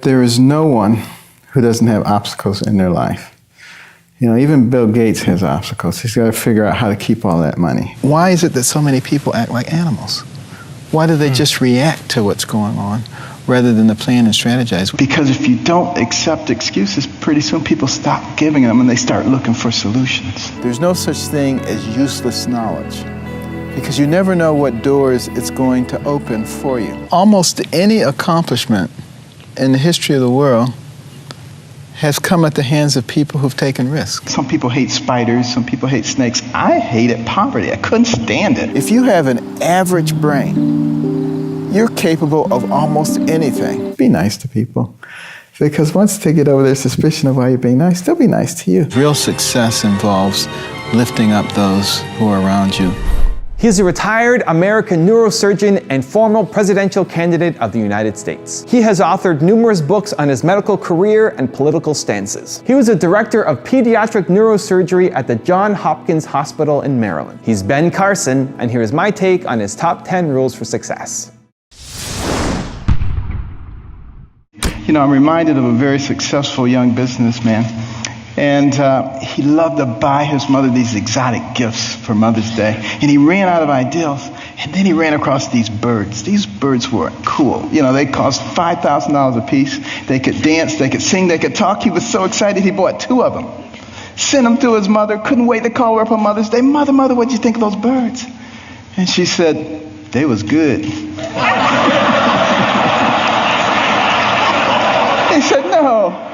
There is no one who doesn't have obstacles in their life. You know, even Bill Gates has obstacles. He's got to figure out how to keep all that money. Why is it that so many people act like animals? Why do they just react to what's going on rather than to plan and strategize? Because if you don't accept excuses, pretty soon people stop giving them and they start looking for solutions. There's no such thing as useless knowledge, because you never know what doors it's going to open for you. Almost any accomplishment in the history of the world has come at the hands of people who've taken risks. Some people hate spiders, some people hate snakes. I hated poverty. I couldn't stand it. If you have an average brain, you're capable of almost anything. Be nice to people, because once they get over their suspicion of why you're being nice, they'll be nice to you. Real success involves lifting up those who are around you. He is a retired American neurosurgeon and former presidential candidate of the United States. He has authored numerous books on his medical career and political stances. He was a director of pediatric neurosurgery at the Johns Hopkins Hospital in Maryland. He's Ben Carson, and here is my take on his top 10 rules for success. You know, I'm reminded of a very successful young businessman. And he loved to buy his mother these exotic gifts for Mother's Day. And he ran out of ideas. And then he ran across these birds. These birds were cool. You know, they cost $5,000 a piece. They could dance, they could sing, they could talk. He was so excited he bought 2 of them. Sent them to his mother. Couldn't wait to call her up on Mother's Day. Mother, what'd you think of those birds? And she said, they was good. He said, no.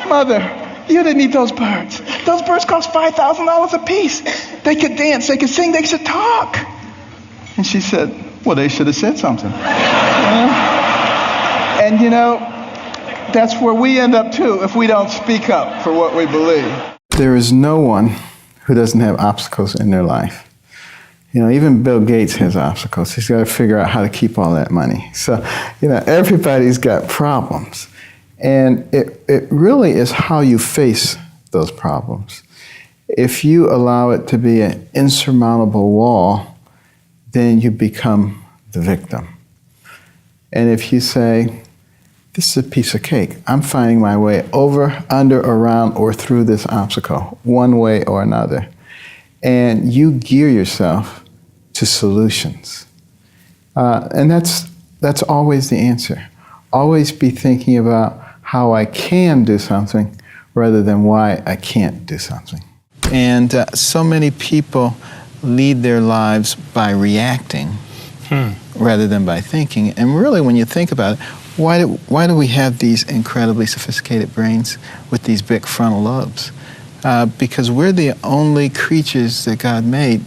Mother, you didn't eat those birds. Those birds cost $5,000 a piece. They could dance, they could sing, they could talk. And she said, well, they should have said something. And you know, that's where we end up too if we don't speak up for what we believe. There is no one who doesn't have obstacles in their life. You know, even Bill Gates has obstacles. He's got to figure out how to keep all that money. So, you know, everybody's got problems. And it really is how you face those problems. If you allow it to be an insurmountable wall, then you become the victim. And if you say, this is a piece of cake, I'm finding my way over, under, around, or through this obstacle, one way or another, and you gear yourself to solutions. And that's always the answer. Always be thinking about how I can do something rather than why I can't do something. And so many people lead their lives by reacting rather than by thinking. And really, when you think about it, why do we have these incredibly sophisticated brains with these big frontal lobes? Because we're the only creatures that God made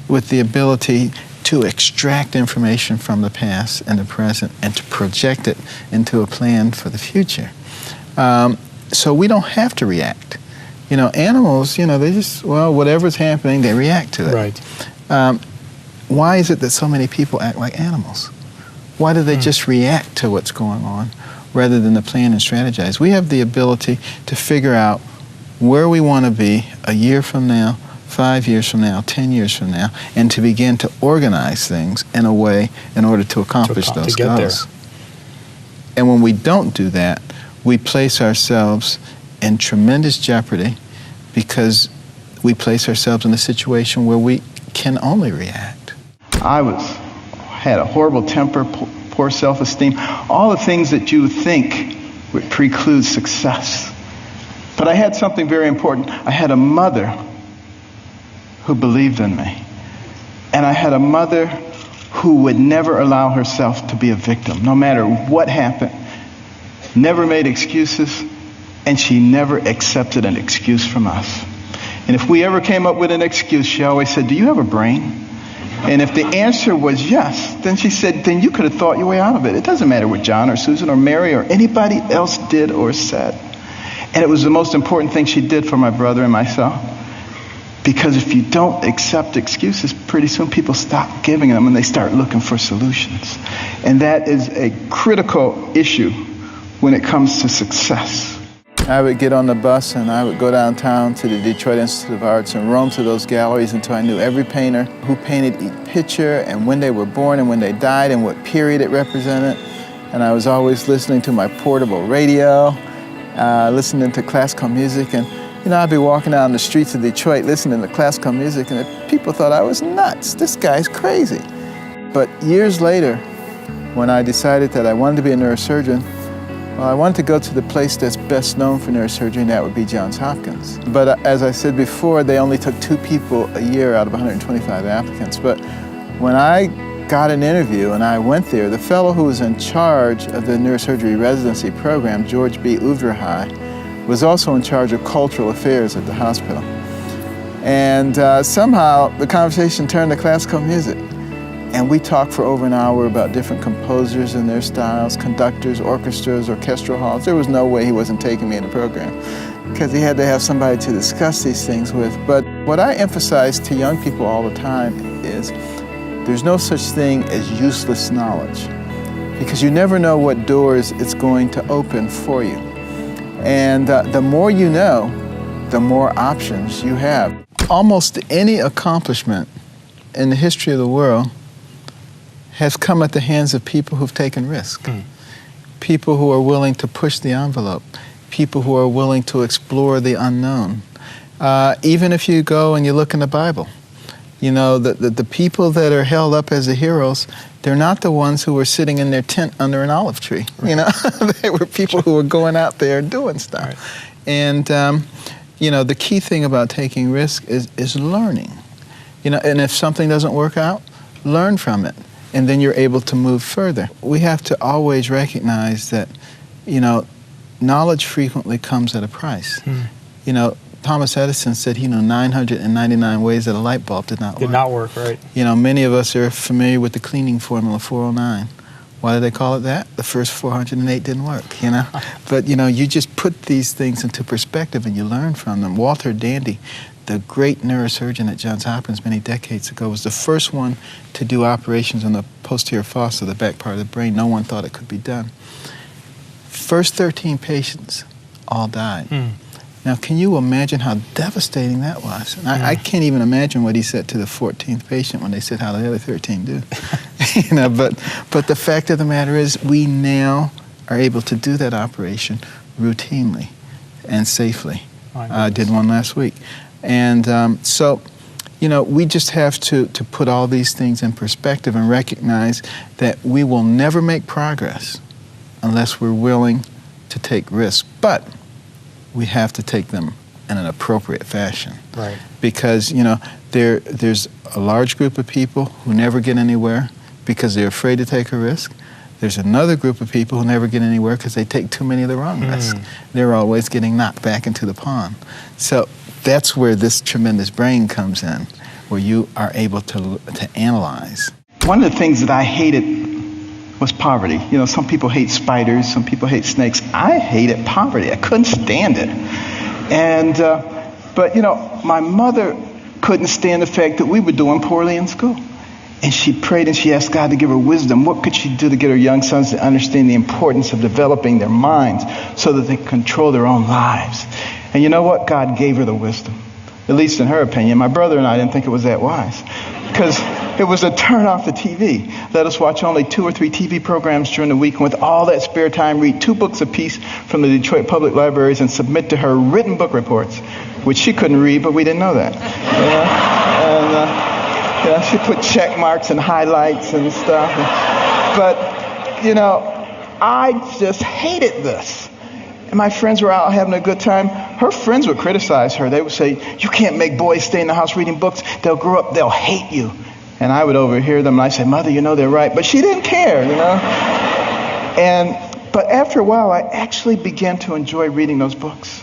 with the ability to extract information from the past and the present and to project it into a plan for the future. So we don't have to react. You know, animals, you know, they just, well, whatever's happening, they react to it. Right. Why is it that so many people act like animals? Why do they just react to what's going on rather than to plan and strategize? We have the ability to figure out where we want to be a year from now, 5 years from now, 10 years from now, and to begin to organize things in a way in order to accomplish those goals. And when we don't do that, we place ourselves in tremendous jeopardy because we place ourselves in a situation where we can only react. I had a horrible temper, poor self-esteem, all the things that you think would preclude success. But I had something very important. I had a mother who believed in me. And I had a mother who would never allow herself to be a victim, no matter what happened. Never made excuses, and she never accepted an excuse from us. And if we ever came up with an excuse, she always said, do you have a brain? And if the answer was yes, then she said, then you could have thought your way out of it. It doesn't matter what John or Susan or Mary or anybody else did or said. And it was the most important thing she did for my brother and myself. Because if you don't accept excuses, pretty soon people stop giving them and they start looking for solutions. And that is a critical issue when it comes to success. I would get on the bus and I would go downtown to the Detroit Institute of Arts and roam through those galleries until I knew every painter who painted each picture and when they were born and when they died and what period it represented. and I was always listening to my portable radio, listening to classical music, and I'd be walking down the streets of Detroit listening to classical music, and people thought I was nuts. This guy's crazy. But years later, when I decided that I wanted to be a neurosurgeon, well, I wanted to go to the place that's best known for neurosurgery, and that would be Johns Hopkins. But as I said before, they only took 2 people a year out of 125 applicants. But when I got an interview and I went there, the fellow who was in charge of the neurosurgery residency program, George B. Uvrahai, was also in charge of cultural affairs at the hospital. And somehow the conversation turned to classical music. And we talked for over an hour about different composers and their styles, conductors, orchestras, orchestral halls. There was no way he wasn't taking me in the program, because he had to have somebody to discuss these things with. But what I emphasize to young people all the time is there's no such thing as useless knowledge, because you never know what doors it's going to open for you. And the more you know, the more options you have. Almost any accomplishment in the history of the world has come at the hands of people who've taken risk, people who are willing to push the envelope, people who are willing to explore the unknown. Even if you go and you look in the Bible, the people that are held up as the heroes, they're not the ones who were sitting in their tent under an olive tree. Right. They were people who were going out there doing stuff. Right. And the key thing about taking risk is learning. And if something doesn't work out, learn from it, and then you're able to move further. We have to always recognize that, knowledge frequently comes at a price. Thomas Edison said he knew 999 ways that a light bulb did not work. Did not work, right. Many of us are familiar with the cleaning formula 409. Why do they call it that? The first 408 didn't work, But, you just put these things into perspective and you learn from them. Walter Dandy, the great neurosurgeon at Johns Hopkins many decades ago, was the first one to do operations on the posterior fossa, the back part of the brain. No one thought it could be done. First 13 patients all died. Now, can you imagine how devastating that was? And I can't even imagine what he said to the 14th patient when they said, how the other 13 do? But the fact of the matter is, we now are able to do that operation routinely and safely. I did one last week. And so, we just have to put all these things in perspective and recognize that we will never make progress unless we're willing to take risks. But we have to take them in an appropriate fashion. Right. Because, there's a large group of people who never get anywhere because they're afraid to take a risk. There's another group of people who never get anywhere because they take too many of the wrong risks. They're always getting knocked back into the pond. So that's where this tremendous brain comes in, where you are able to analyze. One of the things that I hated was poverty. Some people hate spiders, some people hate snakes. I hated poverty. I couldn't stand it. And, but my mother couldn't stand the fact that we were doing poorly in school. And she prayed and she asked God to give her wisdom. What could she do to get her young sons to understand the importance of developing their minds so that they control their own lives? And you know what? God gave her the wisdom, at least in her opinion. My brother and I didn't think it was that wise, because it was to turn off the TV. Let us watch only 2 or 3 TV programs during the week, and with all that spare time, read 2 books apiece from the Detroit Public Libraries and submit to her written book reports, which she couldn't read, but we didn't know that. And she put check marks and highlights and stuff. But, I just hated this. And my friends were out having a good time. Her friends would criticize her. They would say, you can't make boys stay in the house reading books. They'll grow up, they'll hate you. And I would overhear them, and I'd say, Mother, they're right. But she didn't care, But after a while, I actually began to enjoy reading those books.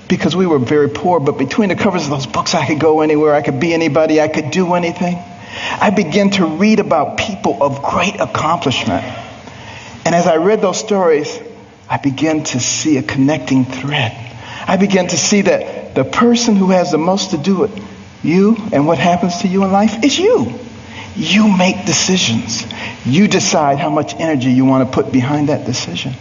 Because we were very poor, but between the covers of those books, I could go anywhere. I could be anybody. I could do anything. I began to read about people of great accomplishment. And as I read those stories, I began to see a connecting thread. I began to see that the person who has the most to do it, you, and what happens to you in life is you. You make decisions. You decide how much energy you want to put behind that decision.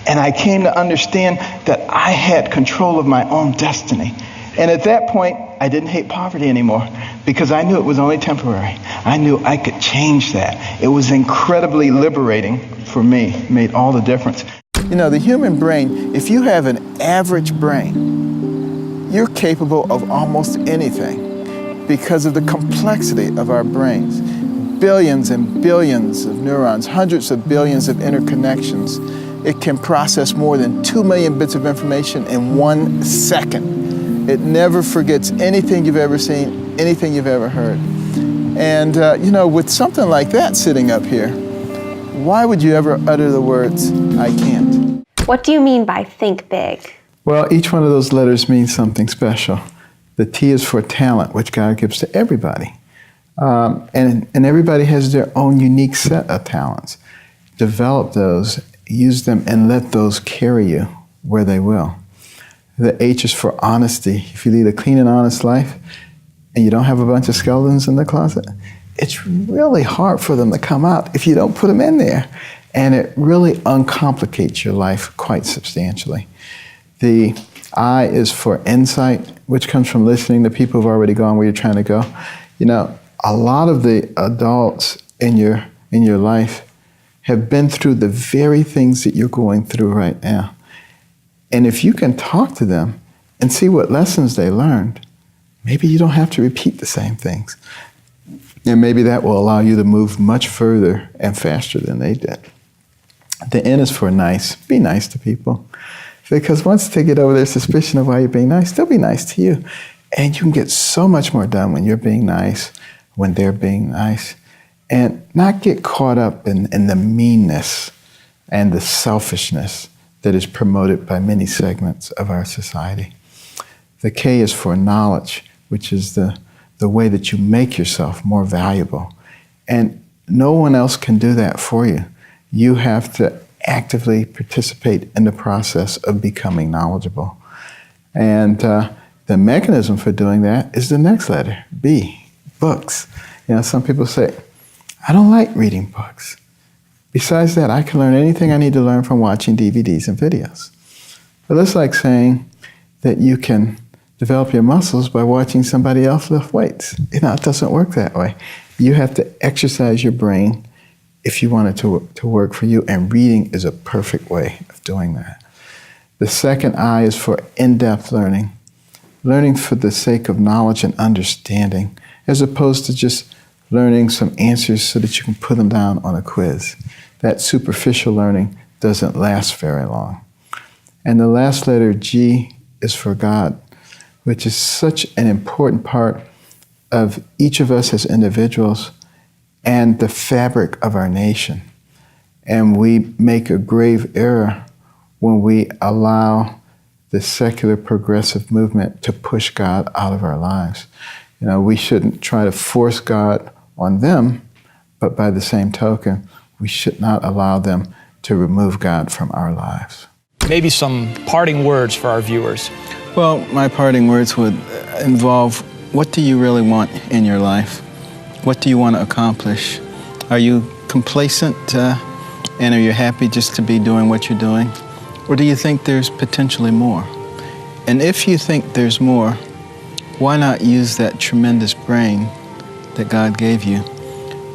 And I came to understand that I had control of my own destiny. And at that point, I didn't hate poverty anymore because I knew it was only temporary. I knew I could change that. It was incredibly liberating for me. It made all the difference. You know, the human brain, if you have an average brain, you're capable of almost anything because of the complexity of our brains. Billions and billions of neurons, hundreds of billions of interconnections. It can process more than 2 million bits of information in 1 second. It never forgets anything you've ever seen, anything you've ever heard. And you know, with something like that sitting up here, why would you ever utter the words, I can't? What do you mean by think big? Well, each one of those letters means something special. The T is for talent, which God gives to everybody. And everybody has their own unique set of talents. Develop those, use them, and let those carry you where they will. The H is for honesty. If you lead a clean and honest life and you don't have a bunch of skeletons in the closet, it's really hard for them to come out if you don't put them in there. And it really uncomplicates your life quite substantially. The I is for insight, which comes from listening to people who've already gone where you're trying to go. You know, a lot of the adults in your life have been through the very things that you're going through right now. And if you can talk to them and see what lessons they learned, maybe you don't have to repeat the same things. And maybe that will allow you to move much further and faster than they did. The N is for nice. Be nice to people. Because once they get over their suspicion of why you're being nice, they'll be nice to you. And you can get so much more done when you're being nice, when they're being nice. And not get caught up in the meanness and the selfishness that is promoted by many segments of our society. The K is for knowledge, which is the way that you make yourself more valuable. And no one else can do that for you. You have to actively participate in the process of becoming knowledgeable. And the mechanism for doing that is the next letter, B, books. You know, some people say, I don't like reading books. Besides that, I can learn anything I need to learn from watching DVDs and videos. But it's like saying that you can develop your muscles by watching somebody else lift weights. You know, it doesn't work that way. You have to exercise your brain if you want it to work for you, and reading is a perfect way of doing that. The second I is for in-depth learning. Learning for the sake of knowledge and understanding, as opposed to just learning some answers so that you can put them down on a quiz. That superficial learning doesn't last very long. And the last letter, G, is for God, which is such an important part of each of us as individuals and the fabric of our nation. And we make a grave error when we allow the secular progressive movement to push God out of our lives. You know, we shouldn't try to force God on them, but by the same token, we should not allow them to remove God from our lives. Maybe some parting words for our viewers. Well, my parting words would involve, what do you really want in your life? What do you want to accomplish? Are you complacent and are you happy just to be doing what you're doing? Or do you think there's potentially more? And if you think there's more, why not use that tremendous brain that God gave you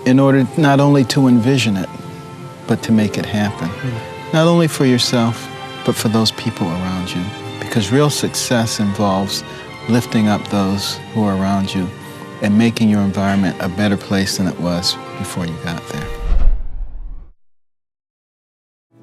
in order not only to envision it, but to make it happen? Not only for yourself, but for those people around you. Because real success involves lifting up those who are around you and making your environment a better place than it was before you got there.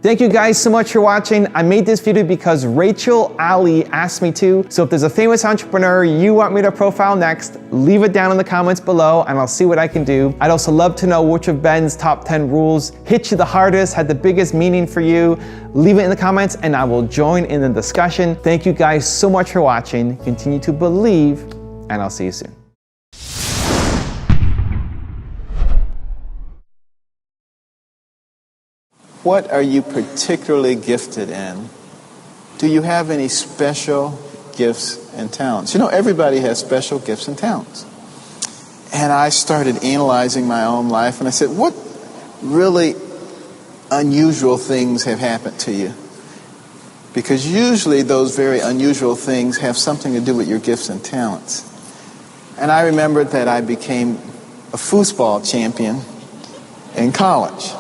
Thank you guys so much for watching. I made this video because Rachel Ali asked me to. So if there's a famous entrepreneur you want me to profile next, leave it down in the comments below and I'll see what I can do. I'd also love to know which of Ben's top 10 rules hit you the hardest, had the biggest meaning for you. Leave it in the comments and I will join in the discussion. Thank you guys so much for watching. Continue to believe and I'll see you soon. What are you particularly gifted in? Do you have any special gifts and talents? You know, everybody has special gifts and talents. And I started analyzing my own life and I said, what really unusual things have happened to you? because usually those very unusual things have something to do with your gifts and talents. And I remembered that I became a foosball champion in college.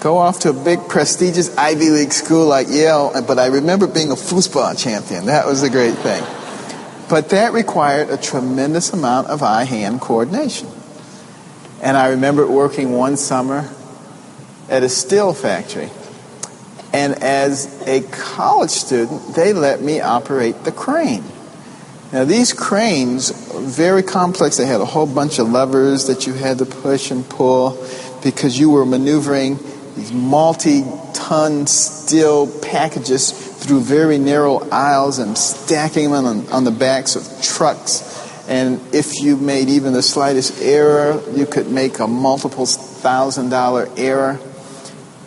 Go off to a big, prestigious Ivy League school like Yale, but I remember being a foosball champion. That was a great thing. But that required a tremendous amount of eye-hand coordination. And I remember working one summer at a steel factory. And as a college student, they let me operate the crane. Now, these cranes are very complex. They had a whole bunch of levers that you had to push and pull because you were maneuvering these multi-ton steel packages through very narrow aisles and stacking them on the backs of trucks. And if you made even the slightest error, you could make a multiple $1,000 error.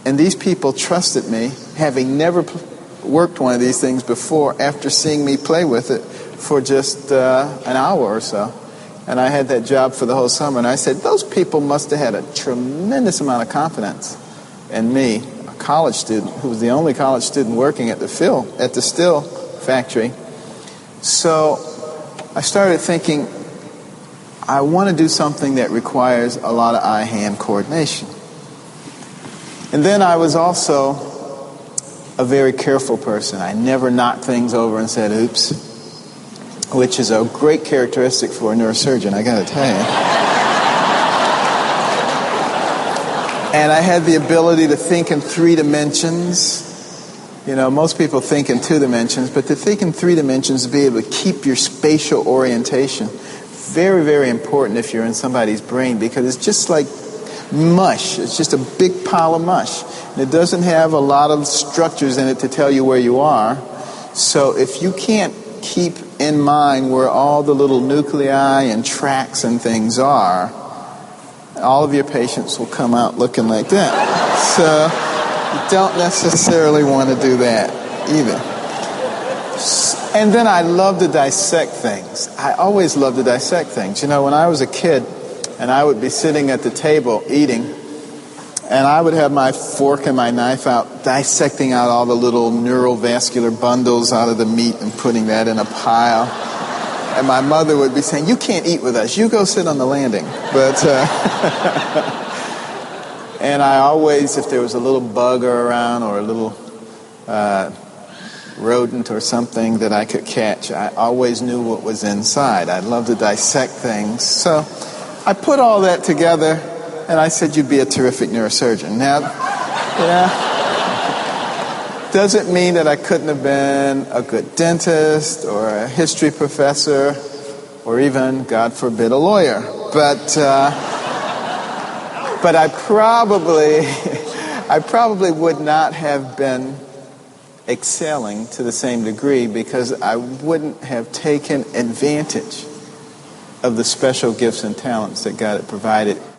And these people trusted me, having never worked one of these things before, after seeing me play with it for just an hour or so. And I had that job for the whole summer. And I said, those people must have had a tremendous amount of confidence in me, a college student, who was the only college student working at the steel factory. So I started thinking, I want to do something that requires a lot of eye-hand coordination. And then I was also a very careful person. I never knocked things over and said, oops, which is a great characteristic for a neurosurgeon, I got to tell you. And I had the ability to think in 3 dimensions. You know, most people think in 2 dimensions, but to think in 3 dimensions, to be able to keep your spatial orientation, very, very important if you're in somebody's brain, because it's just like mush. It's just a big pile of mush. And it doesn't have a lot of structures in it to tell you where you are. So if you can't keep in mind where all the little nuclei and tracks and things are, all of your patients will come out looking like that. So you don't necessarily want to do that either. And then I love to dissect things. I always love to dissect things. You know, when I was a kid and I would be sitting at the table eating, and I would have my fork and my knife out, dissecting out all the little neurovascular bundles out of the meat and putting that in a pile. And my mother would be saying, you can't eat with us. You go sit on the landing. But and I always, if there was a little bug around or a little rodent or something that I could catch, I always knew what was inside. I love to dissect things. So I put all that together, and I said, you'd be a terrific neurosurgeon. Now, yeah. Doesn't mean that I couldn't have been a good dentist or a history professor or even, God forbid, a lawyer. But I probably would not have been excelling to the same degree because I wouldn't have taken advantage of the special gifts and talents that God had provided.